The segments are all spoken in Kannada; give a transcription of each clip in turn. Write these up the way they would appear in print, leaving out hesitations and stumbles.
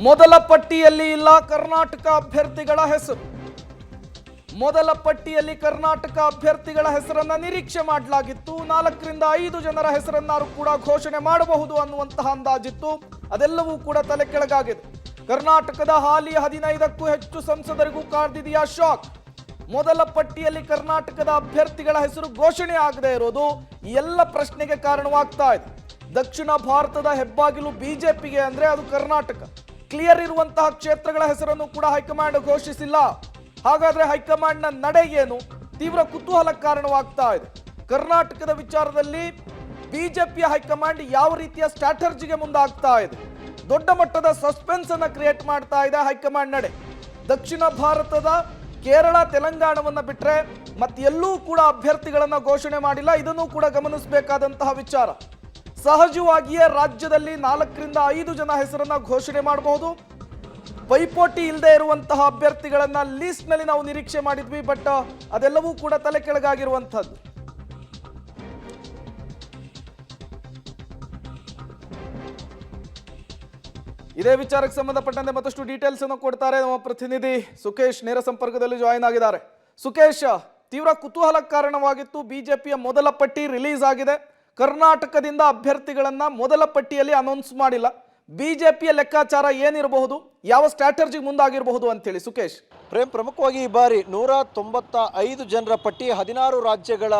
ಮೊದಲ ಪಟ್ಟಿಯಲ್ಲಿ ಇಲ್ಲ ಕರ್ನಾಟಕ ಅಭ್ಯರ್ಥಿಗಳ ಹೆಸರು. ಮೊದಲ ಪಟ್ಟಿಯಲ್ಲಿ ಕರ್ನಾಟಕ ಅಭ್ಯರ್ಥಿಗಳ ಹೆಸರನ್ನ ನಿರೀಕ್ಷೆ ಮಾಡಲಾಗಿತ್ತು. 4 ರಿಂದ 5 ಜನರ ಹೆಸರನ್ನಾರು ಕೂಡ ಘೋಷಣೆ ಮಾಡಬಹುದು ಅನ್ನುವಂತಹ ಅಂದಾಜಿತ್ತು. ಅದೆಲ್ಲವೂ ಕೂಡ ತಲೆ ಕೆಳಗಾಗಿದೆ. ಕರ್ನಾಟಕದ ಹಾಲಿ 15ಕ್ಕೂ ಹೆಚ್ಚು ಸಂಸದರಿಗೂ ಕಾಡ್ದಿದೆಯಾ ಶಾಕ್. ಮೊದಲ ಪಟ್ಟಿಯಲ್ಲಿ ಕರ್ನಾಟಕದ ಅಭ್ಯರ್ಥಿಗಳ ಹೆಸರು ಘೋಷಣೆ ಆಗದೆ ಇರೋದು ಈ ಎಲ್ಲ ಪ್ರಶ್ನೆಗೆ ಕಾರಣವಾಗ್ತಾ ಇದೆ. ದಕ್ಷಿಣ ಭಾರತದ ಹೆಬ್ಬಾಗಿಲು ಬಿಜೆಪಿಗೆ ಅಂದ್ರೆ ಅದು ಕರ್ನಾಟಕ. ಕ್ಲಿಯರ್ ಇರುವಂತಹ ಕ್ಷೇತ್ರಗಳ ಹೆಸರನ್ನು ಕೂಡ ಹೈಕಮಾಂಡ್ ಘೋಷಿಸಿಲ್ಲ. ಹಾಗಾದ್ರೆ ಹೈಕಮಾಂಡ್ನ ನಡೆ ಏನು? ತೀವ್ರ ಕುತೂಹಲ ಕಾರಣವಾಗ್ತಾ ಇದೆ. ಕರ್ನಾಟಕದ ವಿಚಾರದಲ್ಲಿ ಬಿಜೆಪಿಯ ಹೈಕಮಾಂಡ್ ಯಾವ ರೀತಿಯ ಸ್ಟ್ರಾಟರ್ಜಿಗೆ ಮುಂದಾಗ್ತಾ ಇದೆ? ದೊಡ್ಡ ಮಟ್ಟದ ಸಸ್ಪೆನ್ಸ್ ಅನ್ನ ಕ್ರಿಯೇಟ್ ಮಾಡ್ತಾ ಇದೆ ಹೈಕಮಾಂಡ್ ನಡೆ. ದಕ್ಷಿಣ ಭಾರತದ ಕೇರಳ, ತೆಲಂಗಾಣವನ್ನ ಬಿಟ್ರೆ ಎಲ್ಲೂ ಕೂಡ ಅಭ್ಯರ್ಥಿಗಳನ್ನ ಘೋಷಣೆ ಮಾಡಿಲ್ಲ. ಇದನ್ನು ಕೂಡ ಗಮನಿಸಬೇಕಾದಂತಹ ವಿಚಾರ. ಸಹಜವಾಗಿಯೇ ರಾಜ್ಯದಲ್ಲಿ 4 ರಿಂದ 5 ಜನ ಹೆಸರನ್ನ ಘೋಷಣೆ ಮಾಡಬಹುದು. ಪೈಪೋಟಿ ಇಲ್ಲದೆ ಇರುವಂತಹ ಅಭ್ಯರ್ಥಿಗಳನ್ನ ಲಿಸ್ಟ್ ನಲ್ಲಿ ನಾವು ನಿರೀಕ್ಷೆ ಮಾಡಿದ್ವಿ. ಬಟ್ ಅದೆಲ್ಲವೂ ಕೂಡ ತಲೆ ಕೆಳಗಾಗಿರುವಂತದ್ದು. ಇದೇ ವಿಚಾರಕ್ಕೆ ಸಂಬಂಧಪಟ್ಟಂತೆ ಮತ್ತಷ್ಟು ಡೀಟೇಲ್ಸ್ ಅನ್ನು ಕೊಡ್ತಾರೆ ನಮ್ಮ ಪ್ರತಿನಿಧಿ ಸುಖೇಶ್. ನೇರ ಸಂಪರ್ಕದಲ್ಲಿ ಜಾಯಿನ್ ಆಗಿದ್ದಾರೆ. ಸುಖೇಶ್, ತೀವ್ರ ಕುತೂಹಲ ಕಾರಣವಾಗಿತ್ತು. ಬಿಜೆಪಿಯ ಮೊದಲ ಪಟ್ಟಿ ರಿಲೀಸ್ ಆಗಿದೆ. ಕರ್ನಾಟಕದಿಂದ ಅಭ್ಯರ್ಥಿಗಳನ್ನ ಮೊದಲ ಪಟ್ಟಿಯಲ್ಲಿ ಅನೌನ್ಸ್ ಮಾಡಿಲ್ಲ. ಬಿಜೆಪಿಯ ಲೆಕ್ಕಾಚಾರ ಏನಿರಬಹುದು? ಯಾವ ಸ್ಟ್ರಾಟರ್ಜಿ ಮುಂದಾಗಿರಬಹುದು ಅಂತೇಳಿ ಸುಖೇಶ್. ಪ್ರಮುಖವಾಗಿ ಈ ಬಾರಿ 195 ಜನರ ಪಟ್ಟಿ, 16 ರಾಜ್ಯಗಳ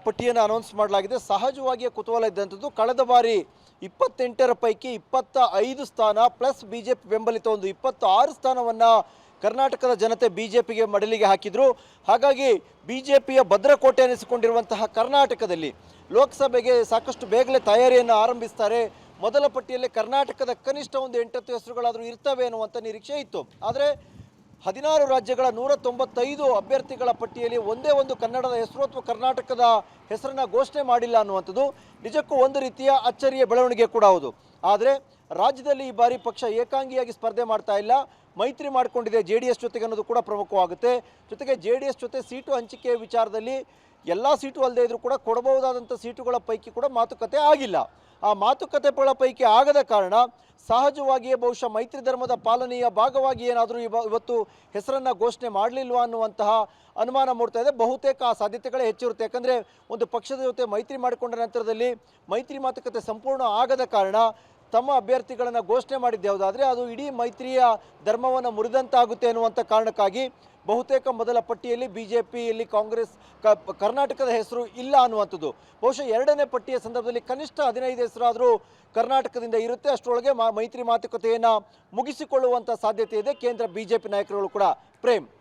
ಪಟ್ಟಿಯನ್ನು ಅನೌನ್ಸ್ ಮಾಡಲಾಗಿದೆ. ಸಹಜವಾಗಿಯೇ ಕುತೂಹಲ ಇದ್ದಂಥದ್ದು. ಕಳೆದ ಬಾರಿ 28ರ ಪೈಕಿ 25 ಸ್ಥಾನ ಪ್ಲಸ್ ಬಿಜೆಪಿ ಬೆಂಬಲಿತ ಒಂದು 26 ಸ್ಥಾನವನ್ನು ಕರ್ನಾಟಕದ ಜನತೆ ಬಿಜೆಪಿಗೆ ಮಡಲಿಗೆ ಹಾಕಿದ್ರು. ಹಾಗಾಗಿ ಬಿಜೆಪಿಯ ಭದ್ರಕೋಟೆ ಅನಿಸಿಕೊಂಡಿರುವಂತಹ ಕರ್ನಾಟಕದಲ್ಲಿ ಲೋಕಸಭೆಗೆ ಸಾಕಷ್ಟು ಬೇಗನೆ ತಯಾರಿಯನ್ನು ಆರಂಭಿಸ್ತಾರೆ. ಮೊದಲ ಪಟ್ಟಿಯಲ್ಲಿ ಕರ್ನಾಟಕದ ಕನಿಷ್ಠ ಒಂದು 8 ಹೆಸರುಗಳಾದರೂ ಇರ್ತವೆ ಅನ್ನುವಂಥ ನಿರೀಕ್ಷೆ ಇತ್ತು. ಆದರೆ 16 ರಾಜ್ಯಗಳ 195 ಅಭ್ಯರ್ಥಿಗಳ ಪಟ್ಟಿಯಲ್ಲಿ ಒಂದೇ ಒಂದು ಕನ್ನಡದ ಹೆಸರು ಅಥವಾ ಕರ್ನಾಟಕದ ಹೆಸರನ್ನ ಘೋಷಣೆ ಮಾಡಿಲ್ಲ ಅನ್ನುವಂಥದ್ದು ನಿಜಕ್ಕೂ ಒಂದು ರೀತಿಯ ಅಚ್ಚರಿಯ ಬೆಳವಣಿಗೆ ಕೂಡ ಹೌದು. ಆದರೆ ರಾಜ್ಯದಲ್ಲಿ ಈ ಬಾರಿ ಪಕ್ಷ ಏಕಾಂಗಿಯಾಗಿ ಸ್ಪರ್ಧೆ ಮಾಡ್ತಾ ಇಲ್ಲ, ಮೈತ್ರಿ ಮಾಡಿಕೊಂಡಿದೆ JDS ಜೊತೆಗೆ ಅನ್ನೋದು ಕೂಡ ಪ್ರಮುಖವಾಗುತ್ತೆ. ಜೊತೆಗೆ JDS ಜೊತೆ ಸೀಟು ಹಂಚಿಕೆ ವಿಚಾರದಲ್ಲಿ ಎಲ್ಲ ಸೀಟು ಅಲ್ಲದೆ ಇದ್ರೂ ಕೂಡ ಕೊಡಬಹುದಾದಂಥ ಸೀಟುಗಳ ಪೈಕಿ ಕೂಡ ಮಾತುಕತೆ ಆಗಿಲ್ಲ. ಆ ಮಾತುಕತೆಗಳ ಪೈಕಿ ಆಗದ ಕಾರಣ ಸಹಜವಾಗಿಯೇ ಬಹುಶಃ ಮೈತ್ರಿ ಧರ್ಮದ ಪಾಲನೆಯ ಭಾಗವಾಗಿ ಏನಾದರೂ ಇವತ್ತು ಹೆಸರನ್ನು ಘೋಷಣೆ ಮಾಡಲಿಲ್ವಾ ಅನ್ನುವಂತಹ ಅನುಮಾನ ಮೂಡ್ತಾ ಇದೆ. ಬಹುತೇಕ ಆ ಸಾಧ್ಯತೆಗಳೇ ಹೆಚ್ಚಿರುತ್ತೆ. ಯಾಕಂದರೆ ಒಂದು ಪಕ್ಷದ ಜೊತೆ ಮೈತ್ರಿ ಮಾಡಿಕೊಂಡ ನಂತರದಲ್ಲಿ ಮೈತ್ರಿ ಮಾತುಕತೆ ಸಂಪೂರ್ಣ ಆಗದ ಕಾರಣ ತಮ್ಮ ಅಭ್ಯರ್ಥಿಗಳನ್ನು ಘೋಷಣೆ ಮಾಡಿದ್ದು ಯಾವುದಾದರೆ ಅದು ಇಡೀ ಮೈತ್ರಿಯ ಧರ್ಮವನ್ನು ಮುರಿದಂತಾಗುತ್ತೆ ಅನ್ನುವಂಥ ಕಾರಣಕ್ಕಾಗಿ ಬಹುತೇಕ ಮೊದಲ ಪಟ್ಟಿಯಲ್ಲಿ ಬಿಜೆಪಿಯಲ್ಲಿ ಕಾಂಗ್ರೆಸ್ ಕರ್ನಾಟಕದ ಹೆಸರು ಇಲ್ಲ ಅನ್ನುವಂಥದ್ದು. ಬಹುಶಃ 2ನೇ ಪಟ್ಟಿಯ ಸಂದರ್ಭದಲ್ಲಿ ಕನಿಷ್ಠ 15 ಹೆಸರಾದರೂ ಕರ್ನಾಟಕದಿಂದ ಇರುತ್ತೆ. ಅಷ್ಟರೊಳಗೆ ಮೈತ್ರಿ ಮಾತುಕತೆಯನ್ನು ಮುಗಿಸಿಕೊಳ್ಳುವಂಥ ಸಾಧ್ಯತೆ ಇದೆ ಕೇಂದ್ರ ಬಿಜೆಪಿ ನಾಯಕರುಗಳು ಕೂಡ. ಪ್ರೇಮ್.